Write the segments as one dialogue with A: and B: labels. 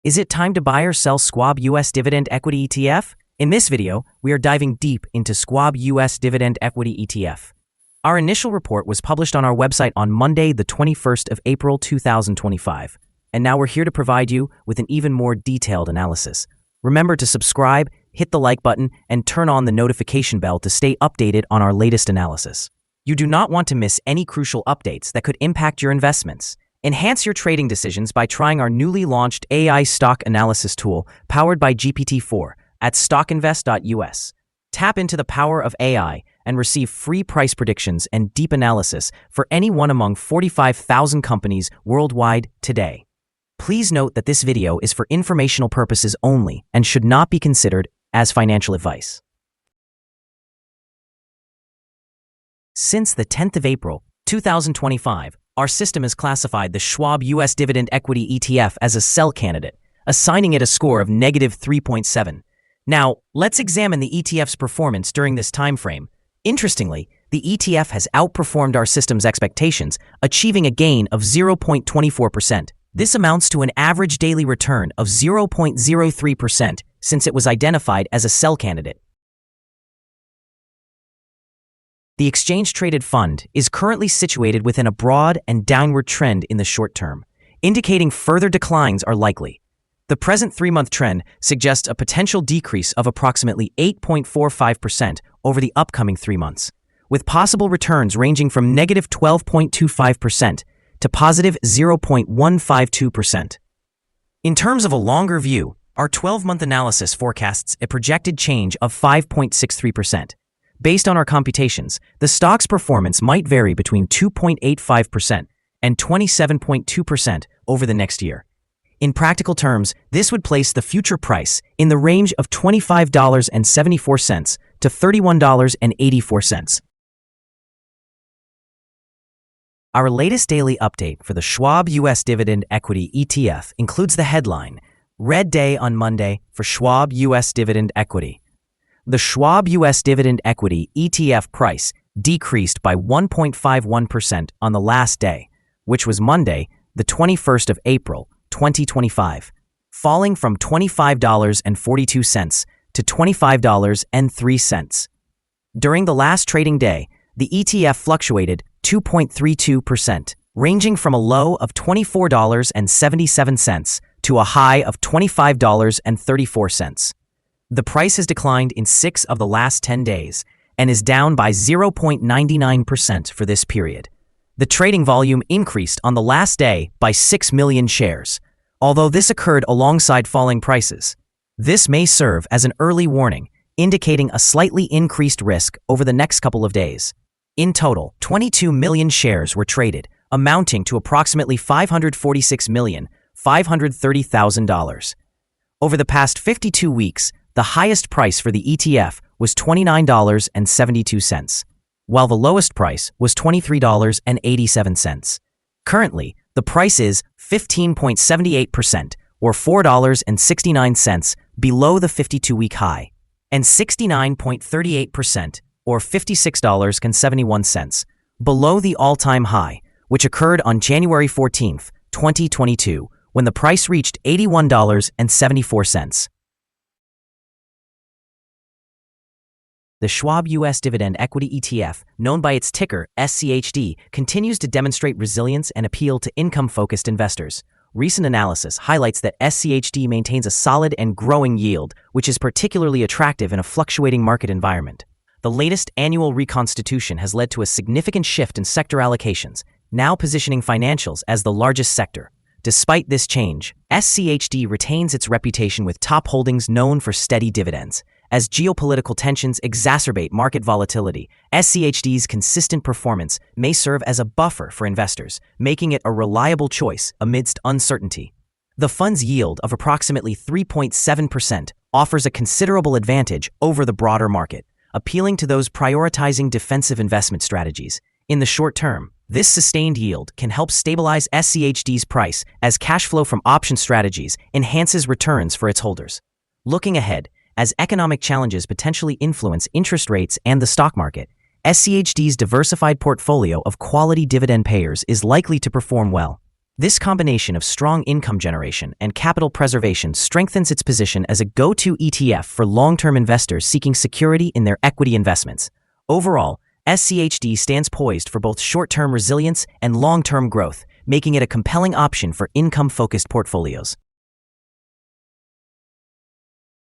A: Is it time to buy or sell SCHWAB U.S. Dividend Equity ETF? In this video, we are diving deep into SCHWAB U.S. Dividend Equity ETF. Our initial report was published on our website on Monday, the 21st of April 2025. And now we're here to provide you with an even more detailed analysis. Remember to subscribe, hit the like button, and turn on the notification bell to stay updated on our latest analysis. You do not want to miss any crucial updates that could impact your investments. Enhance your trading decisions by trying our newly launched AI stock analysis tool powered by GPT-4 at StockInvest.us. Tap into the power of AI and receive free price predictions and deep analysis for any one among 45,000 companies worldwide today. Please note that this video is for informational purposes only and should not be considered as financial advice. Since the 10th of April, 2025, our system has classified the SCHWAB U.S. Dividend Equity ETF as a sell candidate, assigning it a score of -3.7. Now, let's examine the ETF's performance during this time frame. Interestingly, the ETF has outperformed our system's expectations, achieving a gain of 0.24%. This amounts to an average daily return of 0.03% since it was identified as a sell candidate. The exchange-traded fund is currently situated within a broad and downward trend in the short term, indicating further declines are likely. The present 3-month trend suggests a potential decrease of approximately 8.45% over the upcoming 3 months, with possible returns ranging from -12.25% to positive 0.152%. In terms of a longer view, our 12-month analysis forecasts a projected change of 5.63%. Based on our computations, the stock's performance might vary between 2.85% and 27.2% over the next year. In practical terms, this would place the future price in the range of $25.74 to $31.84. Our latest daily update for the SCHWAB U.S. Dividend Equity ETF includes the headline, Red Day on Monday for SCHWAB U.S. Dividend Equity. The SCHWAB U.S. Dividend Equity ETF price decreased by 1.51% on the last day, which was Monday, the 21st of April, 2025, falling from $25.42 to $25.03. During the last trading day, the ETF fluctuated 2.32%, ranging from a low of $24.77 to a high of $25.34. The price has declined in 6 of the last 10 days and is down by 0.99% for this period. The trading volume increased on the last day by 6 million shares, although this occurred alongside falling prices. This may serve as an early warning, indicating a slightly increased risk over the next couple of days. In total, 22 million shares were traded, amounting to approximately $546,530,000. Over the past 52 weeks, the highest price for the ETF was $29.72, while the lowest price was $23.87. Currently, the price is 15.78% or $4.69 below the 52-week high, and 69.38% or $56.71 below the all-time high, which occurred on January 14, 2022, when the price reached $81.74. The SCHWAB U.S. Dividend Equity ETF, known by its ticker SCHD, continues to demonstrate resilience and appeal to income-focused investors. Recent analysis highlights that SCHD maintains a solid and growing yield, which is particularly attractive in a fluctuating market environment. The latest annual reconstitution has led to a significant shift in sector allocations, now positioning financials as the largest sector. Despite this change, SCHD retains its reputation with top holdings known for steady dividends. As geopolitical tensions exacerbate market volatility, SCHD's consistent performance may serve as a buffer for investors, making it a reliable choice amidst uncertainty. The fund's yield of approximately 3.7% offers a considerable advantage over the broader market, appealing to those prioritizing defensive investment strategies. In the short term, this sustained yield can help stabilize SCHD's price as cash flow from option strategies enhances returns for its holders. Looking ahead, as economic challenges potentially influence interest rates and the stock market, SCHD's diversified portfolio of quality dividend payers is likely to perform well. This combination of strong income generation and capital preservation strengthens its position as a go-to ETF for long-term investors seeking security in their equity investments. Overall, SCHD stands poised for both short-term resilience and long-term growth, making it a compelling option for income-focused portfolios.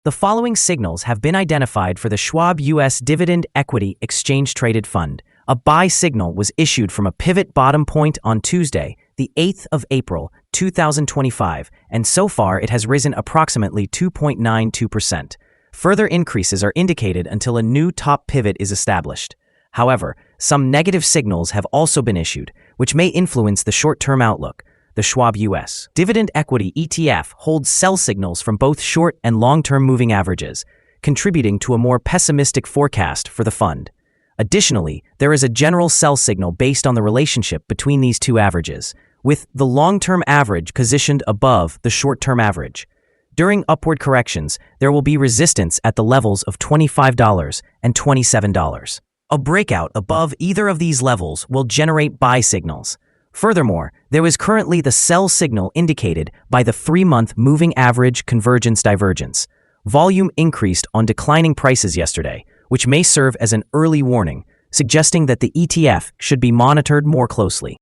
A: The following signals have been identified for the SCHWAB U.S. Dividend Equity Exchange-Traded Fund. A buy signal was issued from a pivot bottom point on Tuesday, the 8th of April, 2025, and so far it has risen approximately 2.92%. Further increases are indicated until a new top pivot is established. However, some negative signals have also been issued, which may influence the short-term outlook. The SCHWAB U.S. Dividend Equity ETF holds sell signals from both short and long-term moving averages, contributing to a more pessimistic forecast for the fund. Additionally, there is a general sell signal based on the relationship between these two averages, with the long-term average positioned above the short-term average. During upward corrections, there will be resistance at the levels of $25 and $27. A breakout above either of these levels will generate buy signals. Furthermore, there is currently the sell signal indicated by the 3-month moving average convergence divergence. Volume increased on declining prices yesterday, which may serve as an early warning, suggesting that the ETF should be monitored more closely.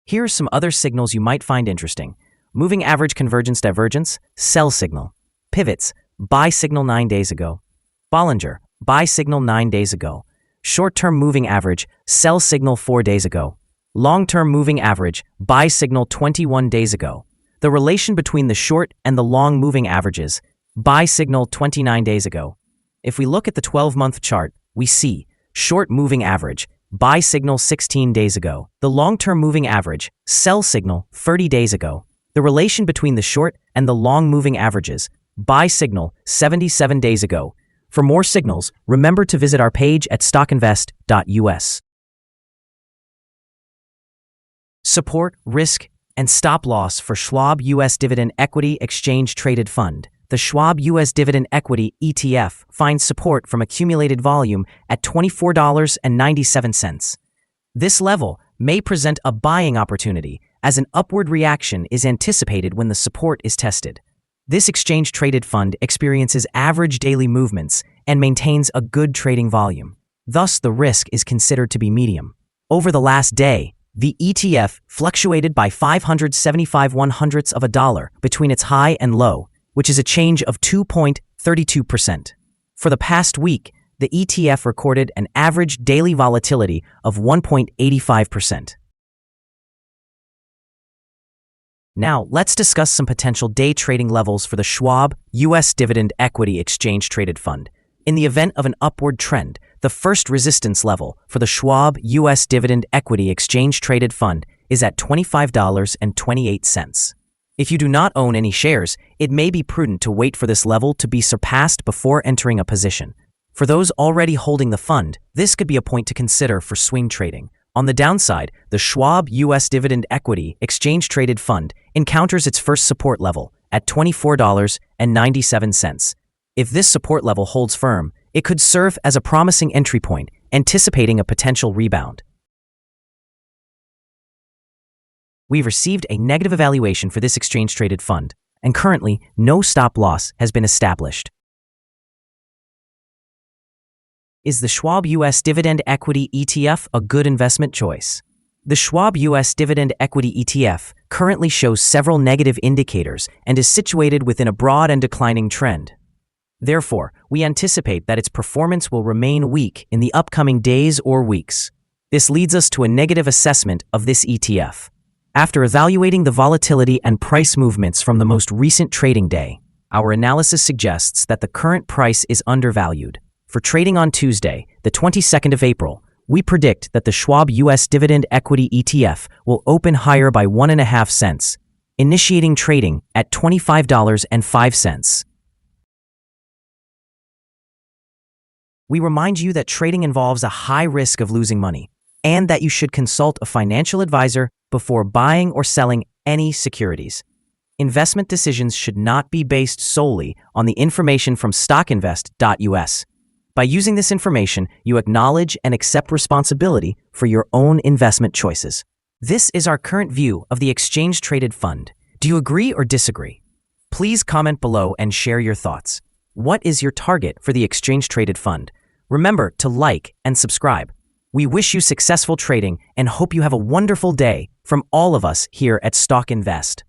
A: Here are some other signals you might find interesting. Moving average convergence divergence, sell signal. Pivots, buy signal 9 days ago. Bollinger, buy signal 9 days ago. Short-term moving average, sell signal 4 days ago. Long-term moving average, buy signal 21 days ago. The relation between the short and the long moving averages, buy signal 29 days ago. If we look at the 12-month chart, we see short moving average, buy signal 16 days ago. The long-term moving average, sell signal 30 days ago. The relation between the short and the long moving averages, buy signal 77 days ago. For more signals, remember to visit our page at StockInvest.us. Support, risk, and stop loss for SCHWAB U.S. Dividend Equity Exchange Traded Fund. The SCHWAB U.S. Dividend Equity ETF finds support from accumulated volume at $24.97. This level may present a buying opportunity as an upward reaction is anticipated when the support is tested. This exchange-traded fund experiences average daily movements and maintains a good trading volume. Thus, the risk is considered to be medium. Over the last day, the ETF fluctuated by 575/100ths of a dollar between its high and low, which is a change of 2.32%. For the past week, the ETF recorded an average daily volatility of 1.85%. Now, let's discuss some potential day trading levels for the SCHWAB U.S. Dividend Equity Exchange Traded Fund. In the event of an upward trend, the first resistance level for the SCHWAB U.S. Dividend Equity Exchange Traded Fund is at $25.28. If you do not own any shares, it may be prudent to wait for this level to be surpassed before entering a position. For those already holding the fund, this could be a point to consider for swing trading. On the downside, the SCHWAB U.S. Dividend Equity Exchange Traded Fund encounters its first support level at $24.97. If this support level holds firm, it could serve as a promising entry point, anticipating a potential rebound. We've received a negative evaluation for this exchange-traded fund, and currently, no stop loss has been established. Is the SCHWAB U.S. Dividend Equity ETF a good investment choice? The SCHWAB U.S. Dividend Equity ETF currently shows several negative indicators and is situated within a broad and declining trend. Therefore, we anticipate that its performance will remain weak in the upcoming days or weeks. This leads us to a negative assessment of this ETF. After evaluating the volatility and price movements from the most recent trading day, our analysis suggests that the current price is undervalued. For trading on Tuesday, the 22nd of April, we predict that the SCHWAB U.S. Dividend Equity ETF will open higher by 1.5 cents, initiating trading at $25.05. We remind you that trading involves a high risk of losing money, and that you should consult a financial advisor before buying or selling any securities. Investment decisions should not be based solely on the information from StockInvest.us. By using this information, you acknowledge and accept responsibility for your own investment choices. This is our current view of the exchange-traded fund. Do you agree or disagree? Please comment below and share your thoughts. What is your target for the exchange-traded fund? Remember to like and subscribe. We wish you successful trading and hope you have a wonderful day from all of us here at Stock Invest.